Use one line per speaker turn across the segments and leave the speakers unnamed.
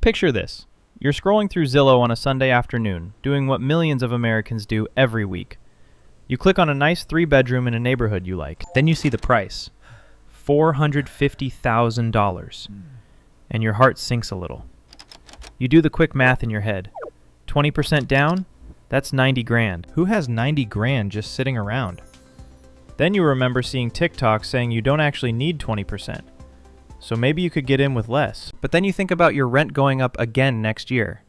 Picture this. You're scrolling through Zillow on a Sunday afternoon, doing what millions of Americans do every week. You click on a nice 3-bedroom in a neighborhood you like. Then you see the price, $450,000, and your heart sinks a little. You do the quick math in your head. 20% down? That's 90 grand. Who has 90 grand just sitting around? Then you remember seeing TikTok saying you don't actually need 20%. So maybe you could get in with less. But then you think about your rent going up again next year.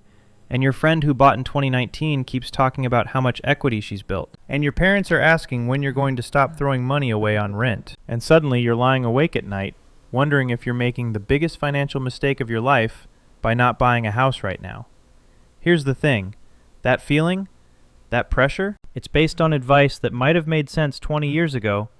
And your friend who bought in 2019 keeps talking about how much equity she's built. And your parents are asking when you're going to stop throwing money away on rent. And suddenly you're lying awake at night, wondering if you're making the biggest financial mistake of your life by not buying a house right now. Here's the thing. That feeling, that pressure, it's based on advice that might have made sense 20 years ago,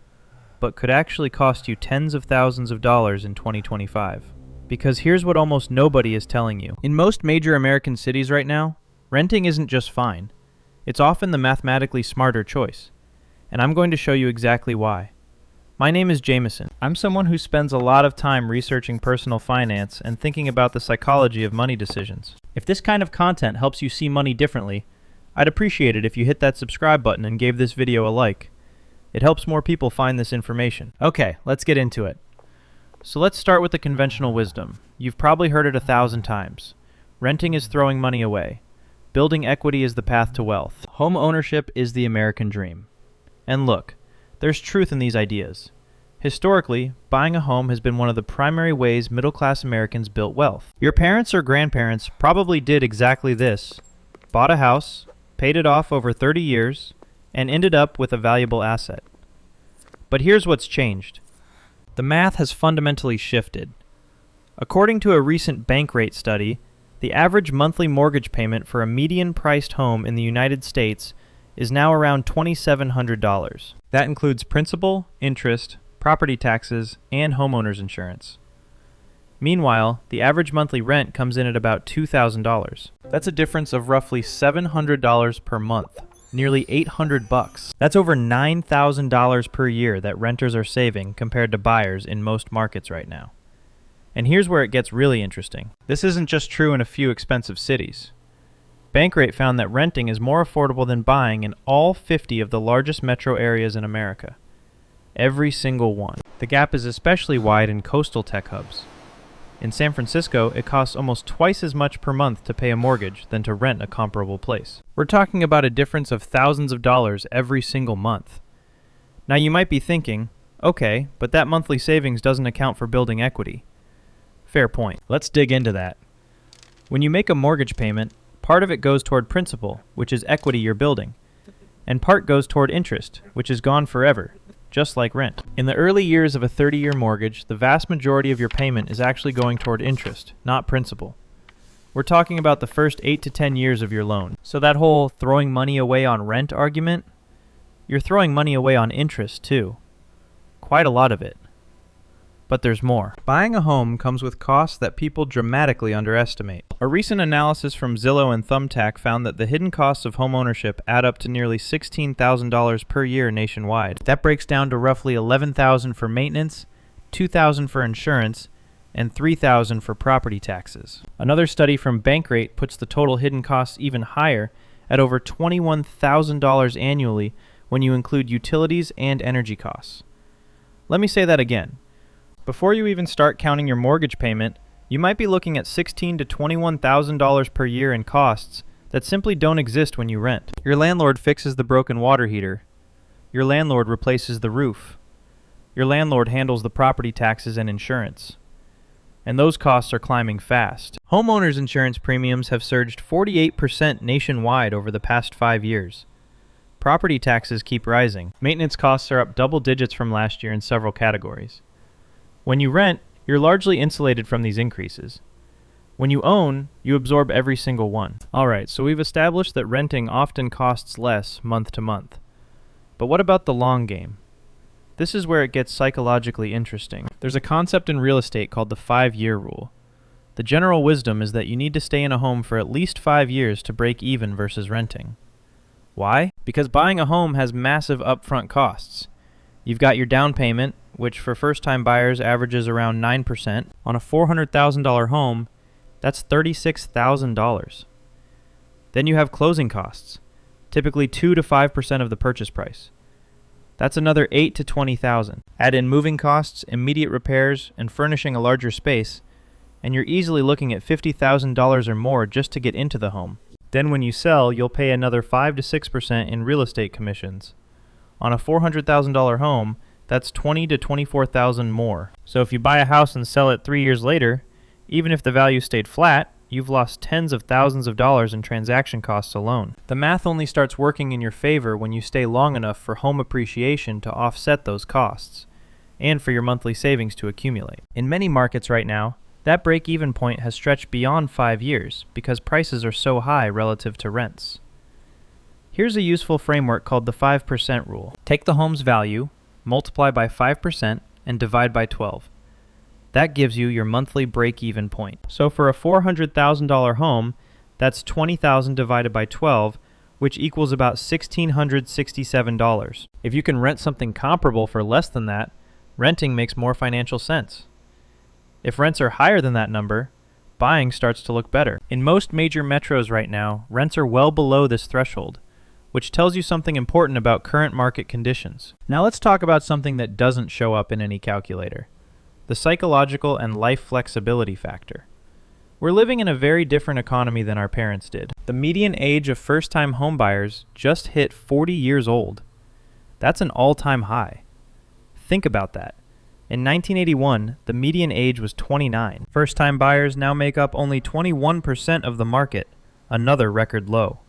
but could actually cost you tens of thousands of dollars in 2025. Because here's what almost nobody is telling you. In most major American cities right now, renting isn't just fine. It's often the mathematically smarter choice. And I'm going to show you exactly why. My name is Jameson. I'm someone who spends a lot of time researching personal finance and thinking about the psychology of money decisions. If this kind of content helps you see money differently, I'd appreciate it if you hit that subscribe button and gave this video a like. It helps more people find this information. Okay, let's get into it. So let's start with the conventional wisdom. You've probably heard it 1,000 times. Renting is throwing money away. Building equity is the path to wealth. Home ownership is the American dream. And look, there's truth in these ideas. Historically, buying a home has been one of the primary ways middle-class Americans built wealth. Your parents or grandparents probably did exactly this. Bought a house, paid it off over 30 years, and ended up with a valuable asset. But here's what's changed. The math has fundamentally shifted. According to a recent bank rate study, the average monthly mortgage payment for a median-priced home in the United States is now around $2,700. That includes principal, interest, property taxes, and homeowner's insurance. Meanwhile, the average monthly rent comes in at about $2,000. That's a difference of roughly $700 per month. Nearly $800. That's over $9,000 per year that renters are saving compared to buyers in most markets right now. And here's where it gets really interesting. This isn't just true in a few expensive cities. Bankrate found that renting is more affordable than buying in all 50 of the largest metro areas in America. Every single one. The gap is especially wide in coastal tech hubs. In San Francisco, it costs almost twice as much per month to pay a mortgage than to rent a comparable place. We're talking about a difference of thousands of dollars every single month. Now you might be thinking, okay, but that monthly savings doesn't account for building equity. Fair point. Let's dig into that. When you make a mortgage payment, part of it goes toward principal, which is equity you're building, and part goes toward interest, which is gone forever. Just like rent. In the early years of a 30-year mortgage, the vast majority of your payment is actually going toward interest, not principal. We're talking about the first 8 to 10 years of your loan. So that whole throwing money away on rent argument, you're throwing money away on interest too. Quite a lot of it. But there's more. Buying a home comes with costs that people dramatically underestimate. A recent analysis from Zillow and Thumbtack found that the hidden costs of homeownership add up to nearly $16,000 per year nationwide. That breaks down to roughly $11,000 for maintenance, $2,000 for insurance, and $3,000 for property taxes. Another study from Bankrate puts the total hidden costs even higher at over $21,000 annually when you include utilities and energy costs. Let me say that again. Before you even start counting your mortgage payment, you might be looking at $16,000 to $21,000 per year in costs that simply don't exist when you rent. Your landlord fixes the broken water heater. Your landlord replaces the roof. Your landlord handles the property taxes and insurance. And those costs are climbing fast. Homeowners insurance premiums have surged 48% nationwide over the past 5 years. Property taxes keep rising. Maintenance costs are up double digits from last year in several categories. When you rent, you're largely insulated from these increases. When you own, you absorb every single one. Alright, so we've established that renting often costs less month to month. But what about the long game? This is where it gets psychologically interesting. There's a concept in real estate called the 5-year rule. The general wisdom is that you need to stay in a home for at least 5 years to break even versus renting. Why? Because buying a home has massive upfront costs. You've got your down payment, which for first-time buyers averages around 9%. On a $400,000 home, That's $36,000. Then you have closing costs, typically 2 to 5% of the purchase price. That's another $8,000 to $20,000. Add in moving costs, immediate repairs, and furnishing a larger space, and you're easily looking at $50,000 or more just to get into the home. Then when you sell, you'll pay another 5 to 6% in real estate commissions. On a $400,000 home, that's $20,000 to $24,000 more. So if you buy a house and sell it 3 years later, even if the value stayed flat, you've lost tens of thousands of dollars in transaction costs alone. The math only starts working in your favor when you stay long enough for home appreciation to offset those costs, and for your monthly savings to accumulate. In many markets right now, that break-even point has stretched beyond 5 years because prices are so high relative to rents. Here's a useful framework called the 5% rule. Take the home's value, multiply by 5%, and divide by 12. That gives you your monthly break-even point. So for a $400,000 home, that's $20,000 divided by 12, which equals about $1,667. If you can rent something comparable for less than that, renting makes more financial sense. If rents are higher than that number, buying starts to look better. In most major metros right now, rents are well below this threshold, which tells you something important about current market conditions. Now let's talk about something that doesn't show up in any calculator: the psychological and life flexibility factor. We're living in a very different economy than our parents did. The median age of first-time homebuyers just hit 40 years old. That's an all-time high. Think about that. In 1981, the median age was 29. First-time buyers now make up only 21% of the market, another record low.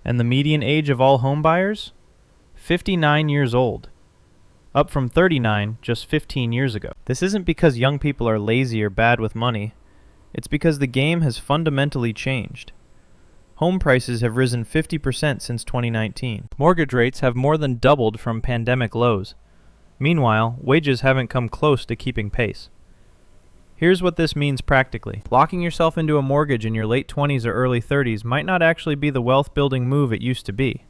And the median age of all home buyers? 59 years old, up from 39 just 15 years ago. This isn't because young people are lazy or bad with money. It's because the game has fundamentally changed. Home prices have risen 50% since 2019. Mortgage rates have more than doubled from pandemic lows. Meanwhile, wages haven't come close to keeping pace. Here's what this means practically. Locking yourself into a mortgage in your late 20s or early 30s might not actually be the wealth-building move it used to be.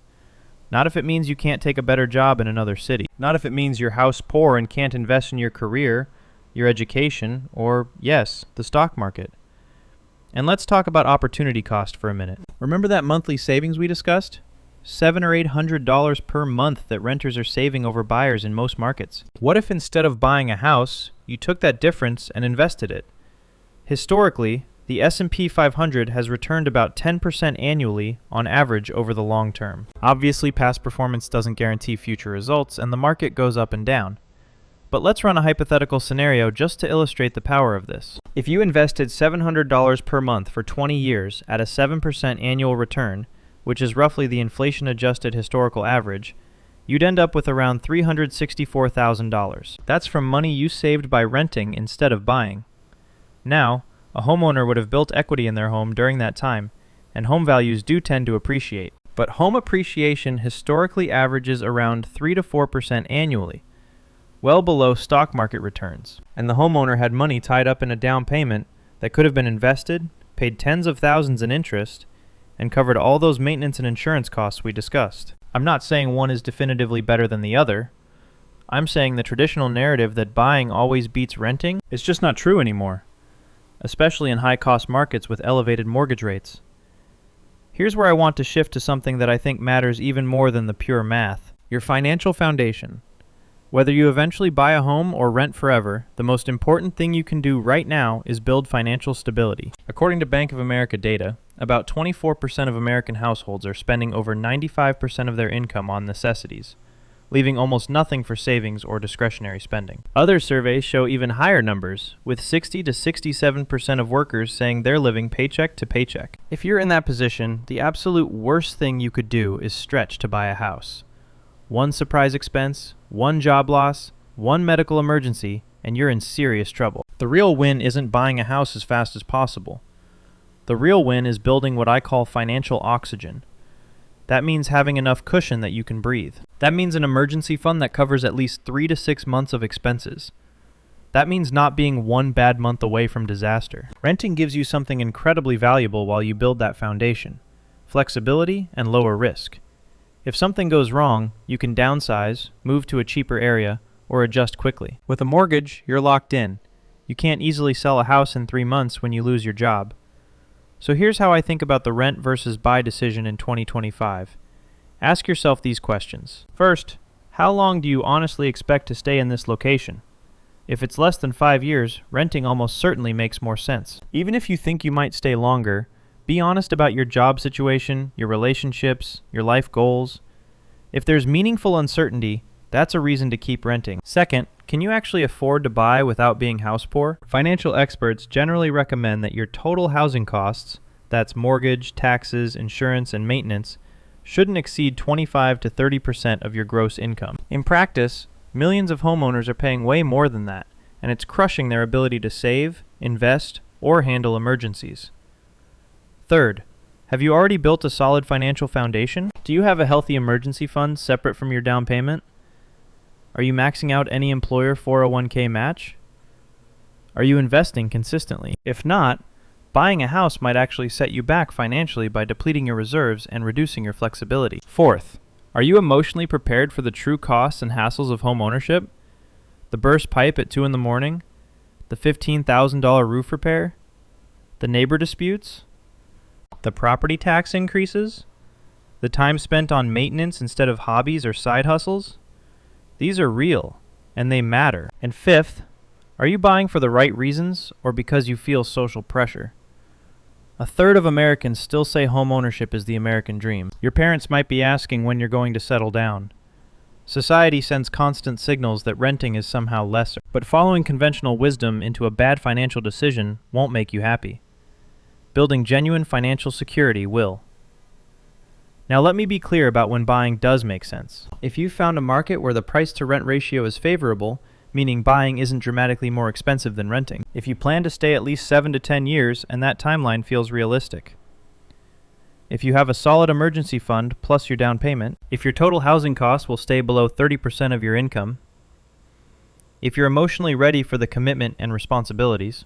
Not if it means you can't take a better job in another city. Not if it means you're house poor and can't invest in your career, your education, or, yes, the stock market. And let's talk about opportunity cost for a minute. Remember that monthly savings we discussed? $700 or $800 per month that renters are saving over buyers in most markets. What if instead of buying a house, you took that difference and invested it? Historically, the S&P 500 has returned about 10% annually on average over the long term. Obviously, past performance doesn't guarantee future results, and the market goes up and down. But let's run a hypothetical scenario just to illustrate the power of this. If you invested $700 per month for 20 years at a 7% annual return, which is roughly the inflation-adjusted historical average, you'd end up with around $364,000. That's from money you saved by renting instead of buying. Now, a homeowner would have built equity in their home during that time, and home values do tend to appreciate. But home appreciation historically averages around 3 to 4% annually, well below stock market returns. And the homeowner had money tied up in a down payment that could have been invested, paid tens of thousands in interest, and covered all those maintenance and insurance costs we discussed. I'm not saying one is definitively better than the other. I'm saying the traditional narrative that buying always beats renting is just not true anymore, especially in high-cost markets with elevated mortgage rates. Here's where I want to shift to something that I think matters even more than the pure math: your financial foundation. Whether you eventually buy a home or rent forever, the most important thing you can do right now is build financial stability. According to Bank of America data, about 24% of American households are spending over 95% of their income on necessities, leaving almost nothing for savings or discretionary spending. Other surveys show even higher numbers, with 60 to 67% of workers saying they're living paycheck to paycheck. If you're in that position, the absolute worst thing you could do is stretch to buy a house. One surprise expense, one job loss, one medical emergency, and you're in serious trouble. The real win isn't buying a house as fast as possible. The real win is building what I call financial oxygen. That means having enough cushion that you can breathe. That means an emergency fund that covers at least 3 to 6 months of expenses. That means not being one bad month away from disaster. Renting gives you something incredibly valuable while you build that foundation: flexibility and lower risk. If something goes wrong, you can downsize, move to a cheaper area, or adjust quickly. With a mortgage, you're locked in. You can't easily sell a house in 3 months when you lose your job. So here's how I think about the rent versus buy decision in 2025. Ask yourself these questions. First, how long do you honestly expect to stay in this location? If it's less than 5 years, renting almost certainly makes more sense. Even if you think you might stay longer, be honest about your job situation, your relationships, your life goals. If there's meaningful uncertainty, that's a reason to keep renting. Second, can you actually afford to buy without being house poor? Financial experts generally recommend that your total housing costs, that's mortgage, taxes, insurance, and maintenance, shouldn't exceed 25 to 30% of your gross income. In practice, millions of homeowners are paying way more than that, and it's crushing their ability to save, invest, or handle emergencies. Third, have you already built a solid financial foundation? Do you have a healthy emergency fund separate from your down payment? Are you maxing out any employer 401k match? Are you investing consistently? If not, buying a house might actually set you back financially by depleting your reserves and reducing your flexibility. Fourth, are you emotionally prepared for the true costs and hassles of home ownership? The burst pipe at 2 in the morning? The $15,000 roof repair? The neighbor disputes? The property tax increases? The time spent on maintenance instead of hobbies or side hustles? These are real, and they matter. And fifth, are you buying for the right reasons or because you feel social pressure? A third of Americans still say home ownership is the American dream. Your parents might be asking when you're going to settle down. Society sends constant signals that renting is somehow lesser, but following conventional wisdom into a bad financial decision won't make you happy. Building genuine financial security will. Now let me be clear about when buying does make sense. If you've found a market where the price-to-rent ratio is favorable, meaning buying isn't dramatically more expensive than renting. If you plan to stay at least 7 to 10 years and that timeline feels realistic. If you have a solid emergency fund plus your down payment. If your total housing costs will stay below 30% of your income. If you're emotionally ready for the commitment and responsibilities.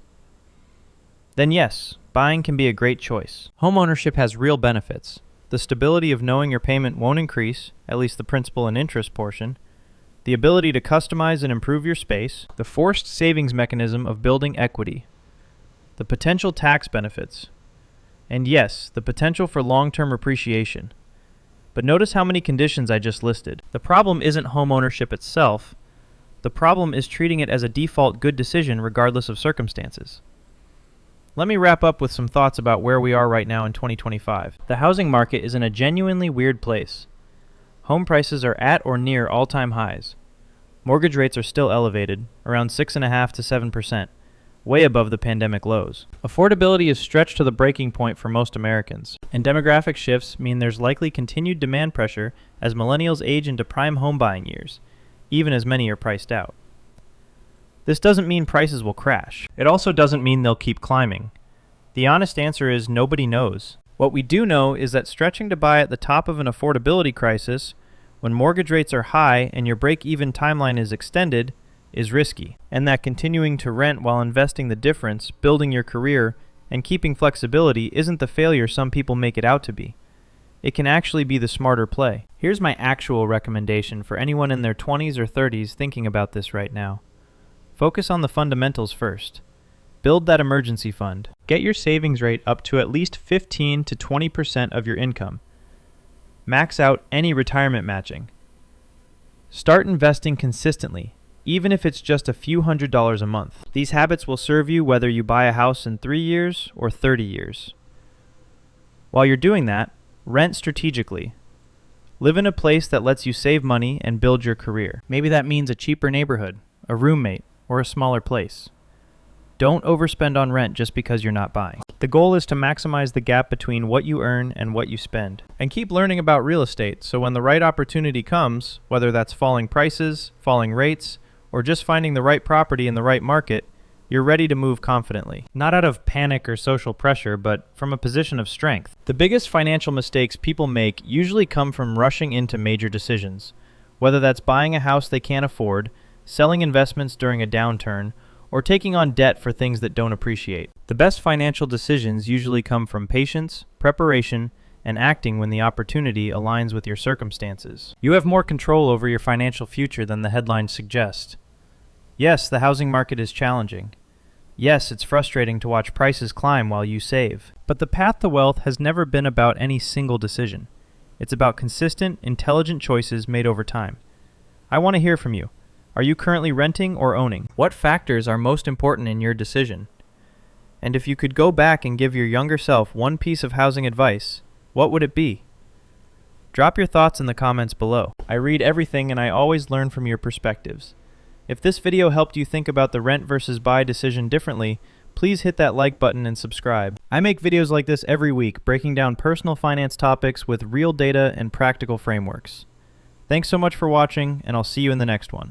Then yes, buying can be a great choice. Homeownership has real benefits. The stability of knowing your payment won't increase, at least the principal and interest portion, the ability to customize and improve your space, the forced savings mechanism of building equity, the potential tax benefits, and yes, the potential for long-term appreciation. But notice how many conditions I just listed. The problem isn't home ownership itself. The problem is treating it as a default good decision regardless of circumstances. Let me wrap up with some thoughts about where we are right now in 2025. The housing market is in a genuinely weird place. Home prices are at or near all-time highs. Mortgage rates are still elevated, around 6.5% to 7%, way above the pandemic lows. Affordability is stretched to the breaking point for most Americans, and demographic shifts mean there's likely continued demand pressure as millennials age into prime home buying years, even as many are priced out. This doesn't mean prices will crash. It also doesn't mean they'll keep climbing. The honest answer is nobody knows. What we do know is that stretching to buy at the top of an affordability crisis, when mortgage rates are high and your break-even timeline is extended, is risky. And that continuing to rent while investing the difference, building your career, and keeping flexibility isn't the failure some people make it out to be. It can actually be the smarter play. Here's my actual recommendation for anyone in their 20s or 30s thinking about this right now. Focus on the fundamentals first. Build that emergency fund. Get your savings rate up to at least 15 to 20% of your income. Max out any retirement matching. Start investing consistently, even if it's just a few $100s a month. These habits will serve you whether you buy a house in 3 years or 30 years. While you're doing that, rent strategically. Live in a place that lets you save money and build your career. Maybe that means a cheaper neighborhood, a roommate, or a smaller place. Don't overspend on rent just because you're not buying. The goal is to maximize the gap between what you earn and what you spend. And keep learning about real estate so when the right opportunity comes, whether that's falling prices, falling rates, or just finding the right property in the right market, you're ready to move confidently. Not out of panic or social pressure, but from a position of strength. The biggest financial mistakes people make usually come from rushing into major decisions, whether that's buying a house they can't afford, selling investments during a downturn, or taking on debt for things that don't appreciate. The best financial decisions usually come from patience, preparation, and acting when the opportunity aligns with your circumstances. You have more control over your financial future than the headlines suggest. Yes, the housing market is challenging, Yes, it's frustrating to watch prices climb while you save. But the path to wealth has never been about any single decision. It's about consistent, intelligent choices made over time. I want to hear from you. Are you currently renting or owning? What factors are most important in your decision? And if you could go back and give your younger self one piece of housing advice, what would it be? Drop your thoughts in the comments below. I read everything and I always learn from your perspectives. If this video helped you think about the rent versus buy decision differently, please hit that like button and subscribe. I make videos like this every week, breaking down personal finance topics with real data and practical frameworks. Thanks so much for watching, and I'll see you in the next one.